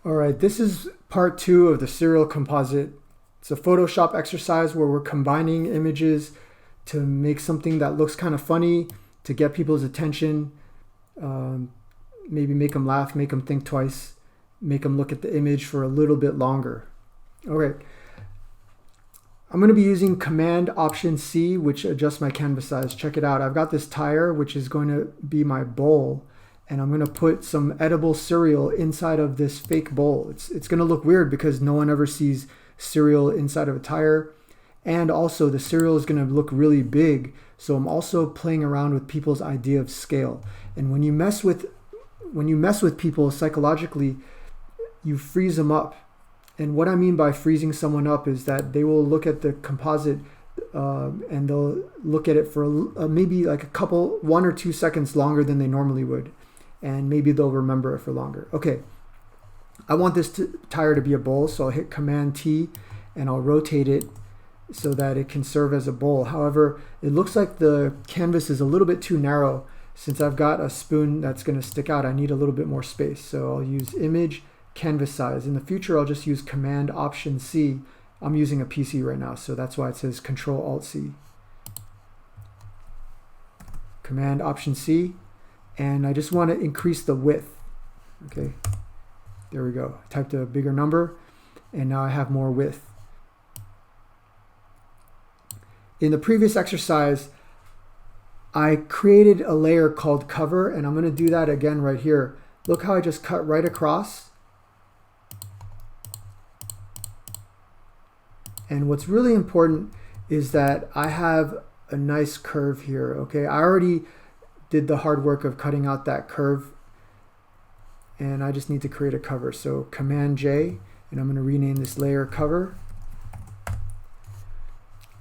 All right, this is part 2 of the serial composite. It's a Photoshop exercise where we're combining images to make something that looks kind of funny, to get people's attention, maybe make them laugh, make them think twice, make them look at the image for a little bit longer. All right, I'm going to be using Command Option C, which adjusts my canvas size. Check it out. I've got this tire, which is going to be my bowl, and I'm going to put some edible cereal inside of this fake bowl. It's going to look weird because no one ever sees cereal inside of a tire, and also the cereal is going to look really big. So I'm also playing around with people's idea of scale. And when you mess with people psychologically, you freeze them up. And what I mean by freezing someone up is that they will look at the composite and they'll look at it for maybe like 1 or 2 seconds longer than they normally would. And maybe they'll remember it for longer. Okay, I want this tire to be a bowl, so I'll hit Command T and I'll rotate it so that it can serve as a bowl. However, it looks like the canvas is a little bit too narrow. Since I've got a spoon that's going to stick out, I need a little bit more space. So I'll use Image, Canvas Size. In the future, I'll just use Command Option C. I'm using a PC right now, so that's why it says Control Alt C. Command Option C. And I just want to increase the width. Okay, there we go. I typed a bigger number, and now I have more width. In the previous exercise, I created a layer called cover, and I'm going to do that again right here. Look how I just cut right across. And what's really important is that I have a nice curve here. Okay, I already did the hard work of cutting out that curve, and I just need to create a cover. So Command J, and I'm going to rename this layer cover.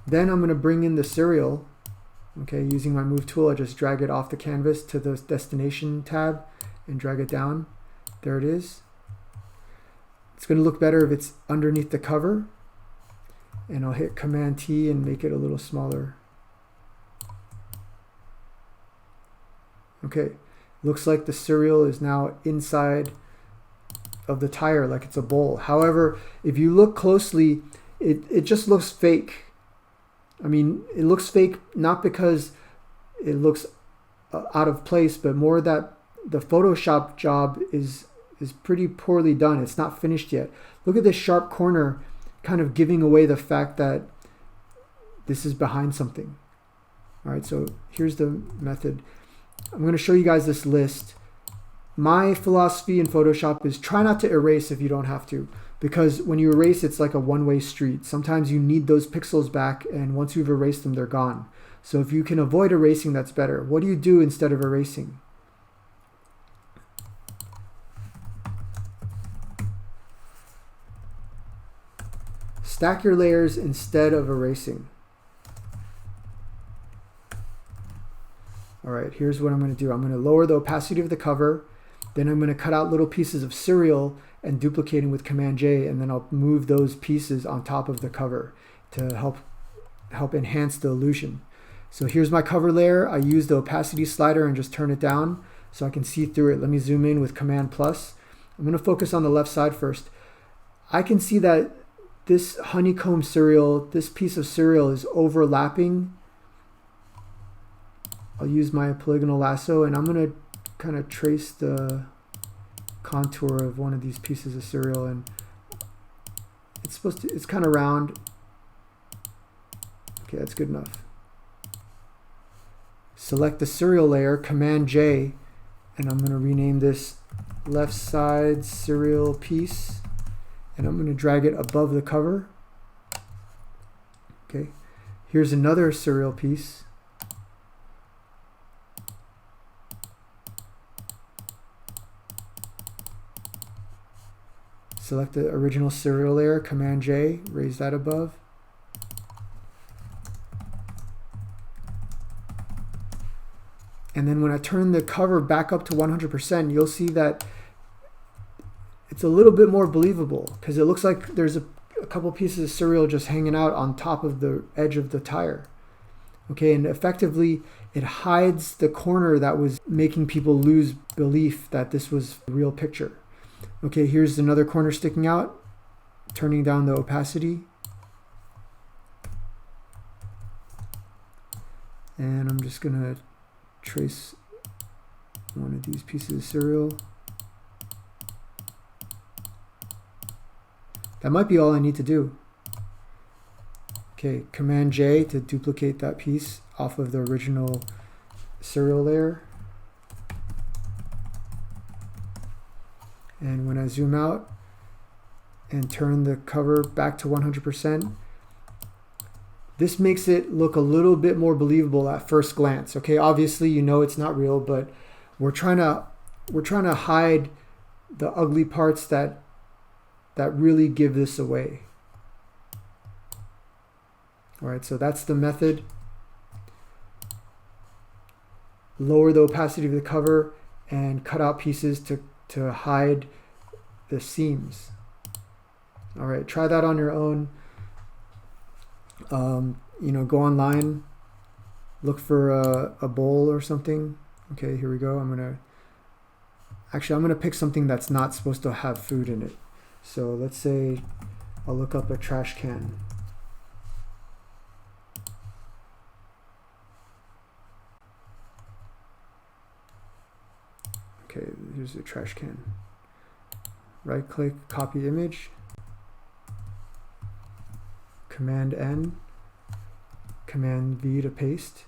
Then I'm going to bring in the cereal. Okay, using my move tool, I just drag it off the canvas to the destination tab and drag it down. There it is. It's going to look better if it's underneath the cover, and I'll hit Command T and make it a little smaller. Okay, looks like the cereal is now inside of the tire like it's a bowl. However, if you look closely, it just looks fake. I mean, it looks fake not because it looks out of place, but more that the Photoshop job is pretty poorly done. It's not finished yet. Look at this sharp corner, kind of giving away the fact that this is behind something. All right, so here's the method. I'm going to show you guys this list. My philosophy in Photoshop is try not to erase if you don't have to, because when you erase, it's like a one-way street. Sometimes you need those pixels back, and once you've erased them, they're gone. So if you can avoid erasing, that's better. What do you do instead of erasing? Stack your layers instead of erasing. All right, here's what I'm going to do. I'm going to lower the opacity of the cover. Then I'm going to cut out little pieces of cereal and duplicate them with Command J, and then I'll move those pieces on top of the cover to help enhance the illusion. So here's my cover layer. I use the opacity slider and just turn it down so I can see through it. Let me zoom in with Command plus. I'm going to focus on the left side first. I can see that this honeycomb cereal, this piece of cereal is overlapping. I'll use my polygonal lasso, and I'm going to kind of trace the contour of one of these pieces of cereal, and it's kind of round. Okay, that's good enough. Select the cereal layer, Command J, and I'm going to rename this left side cereal piece, and I'm going to drag it above the cover. Okay, here's another cereal piece. Select the original cereal layer, Command J, raise that above. And then when I turn the cover back up to 100%, you'll see that it's a little bit more believable because it looks like there's a couple pieces of cereal just hanging out on top of the edge of the tire. Okay, and effectively it hides the corner that was making people lose belief that this was a real picture. Okay, here's another corner sticking out, turning down the opacity. And I'm just gonna trace one of these pieces of cereal. That might be all I need to do. Okay, Command J to duplicate that piece off of the original cereal layer. And when I zoom out and turn the cover back to 100%, this makes it look a little bit more believable at first glance. Okay, obviously you know it's not real, but we're trying to hide the ugly parts that really give this away. All right, so that's the method. Lower the opacity of the cover and cut out pieces to hide the seams. All right, try that on your own. You know, go online, look for a bowl or something. Okay, here we go. I'm gonna pick something that's not supposed to have food in it. So let's say I'll look up a trash can. Okay, here's a trash can. Right click, copy image. Command N, Command V to paste.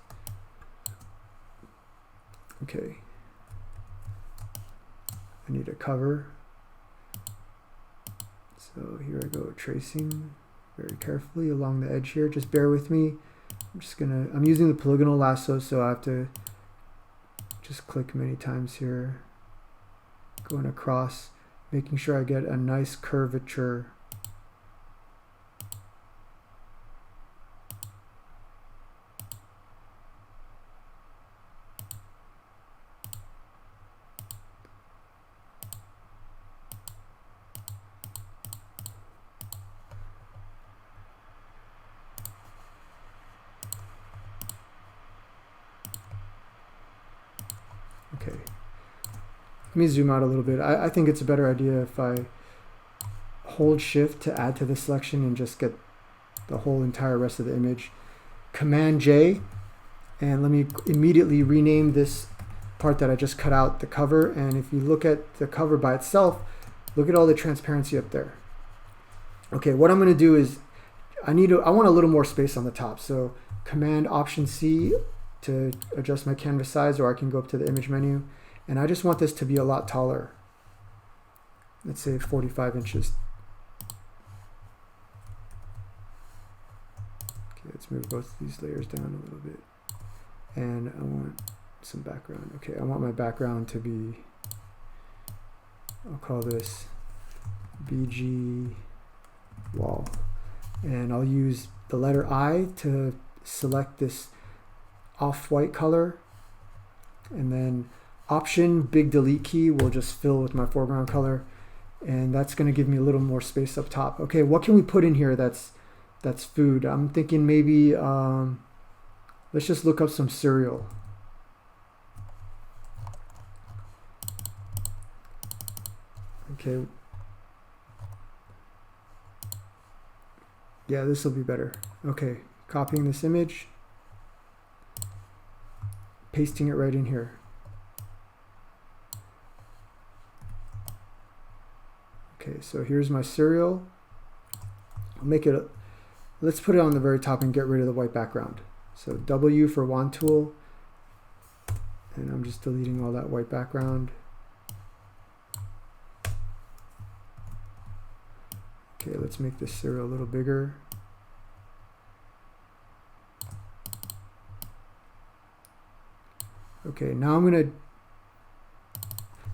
Okay. I need a cover. So here I go, tracing very carefully along the edge here. Just bear with me. I'm using the polygonal lasso, so I have to just click many times here. Going across, making sure I get a nice curvature. Okay, let me zoom out a little bit. I think it's a better idea if I hold shift to add to the selection and just get the whole entire rest of the image. Command J, and let me immediately rename this part that I just cut out the cover. And if you look at the cover by itself, look at all the transparency up there. Okay, what I'm going to do is I want a little more space on the top. So Command Option C to adjust my canvas size, or I can go up to the image menu, and I just want this to be a lot taller. Let's say 45 inches. Okay, let's move both of these layers down a little bit. And I want some background. Okay, I want my background to be, I'll call this BG wall. And I'll use the letter I to select this off-white color, and then Option big delete key will just fill with my foreground color, and that's going to give me a little more space up top. Okay, what can we put in here that's food? I'm thinking maybe let's just look up some cereal. Okay, yeah, this will be better. Okay, copying this image, pasting it right in here. Okay, so here's my cereal. I'll make it, let's put it on the very top and get rid of the white background. So W for wand tool, and I'm just deleting all that white background. Okay, let's make this cereal a little bigger. Okay, now I'm going to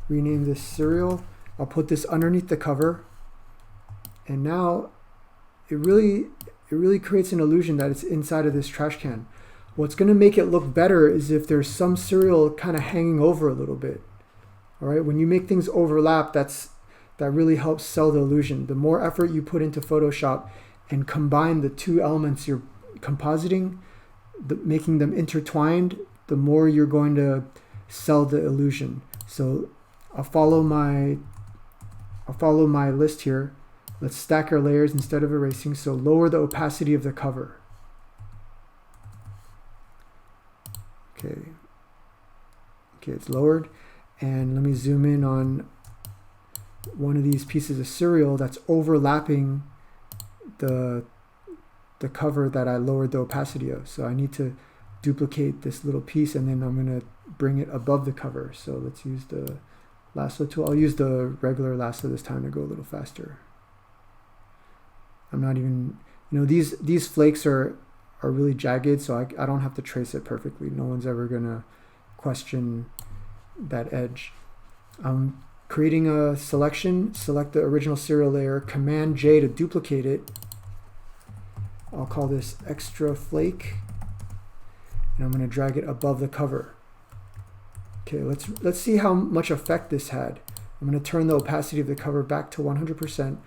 rename this cereal. I'll put this underneath the cover, and now it really creates an illusion that it's inside of this trash can. What's going to make it look better is if there's some cereal kind of hanging over a little bit. All right, when you make things overlap, that really helps sell the illusion. The more effort you put into Photoshop and combine the two elements you're compositing, making them intertwined, the more you're going to sell the illusion. So I'll follow my I'll follow my list here. Let's stack our layers instead of erasing. So lower the opacity of the cover. Okay. Okay, it's lowered. And let me zoom in on one of these pieces of cereal that's overlapping the cover that I lowered the opacity of. So I need to duplicate this little piece, and then I'm going to bring it above the cover. So let's use the lasso tool. I'll use the regular lasso this time to go a little faster. I'm not even, these flakes are really jagged, so I don't have to trace it perfectly. No one's ever going to question that edge. I'm creating a selection, select the original cereal layer, Command J to duplicate it. I'll call this extra flake, and I'm going to drag it above the cover. Okay, let's see how much effect this had. I'm going to turn the opacity of the cover back to 100%,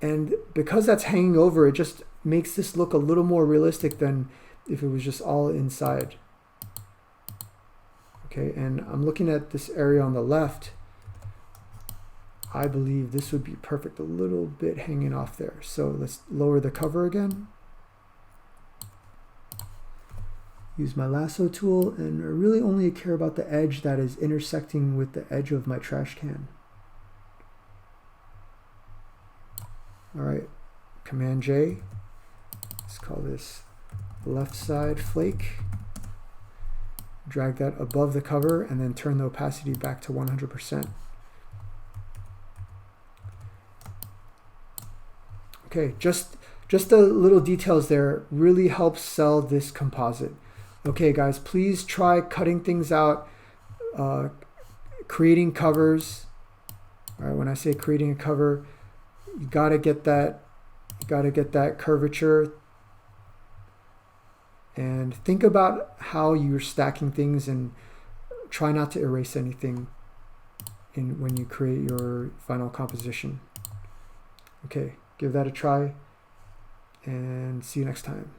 and because that's hanging over, it just makes this look a little more realistic than if it was just all inside. Okay, and I'm looking at this area on the left. I believe this would be perfect, a little bit hanging off there. So let's lower the cover again. Use my lasso tool, and I really only care about the edge that is intersecting with the edge of my trash can. All right, Command J. Let's call this left side flake. Drag that above the cover, and then turn the opacity back to 100%. Okay, just the little details there really help sell this composite. Okay guys, please try cutting things out, creating covers. All right, when I say creating a cover, you gotta get that curvature, and think about how you're stacking things, and try not to erase anything when you create your final composition. Okay, give that a try, and see you next time.